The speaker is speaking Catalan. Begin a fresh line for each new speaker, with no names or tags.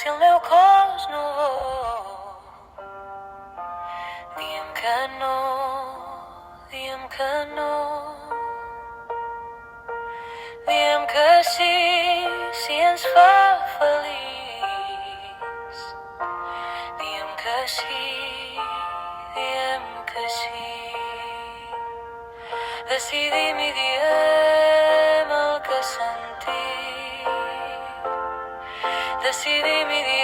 si el meu cos no vol. Diem que no, diem que no. Diem que sí, si ens fa feliç. Diem que sí, diem que sí. Decidim i diem el que sentim. Decidim i diem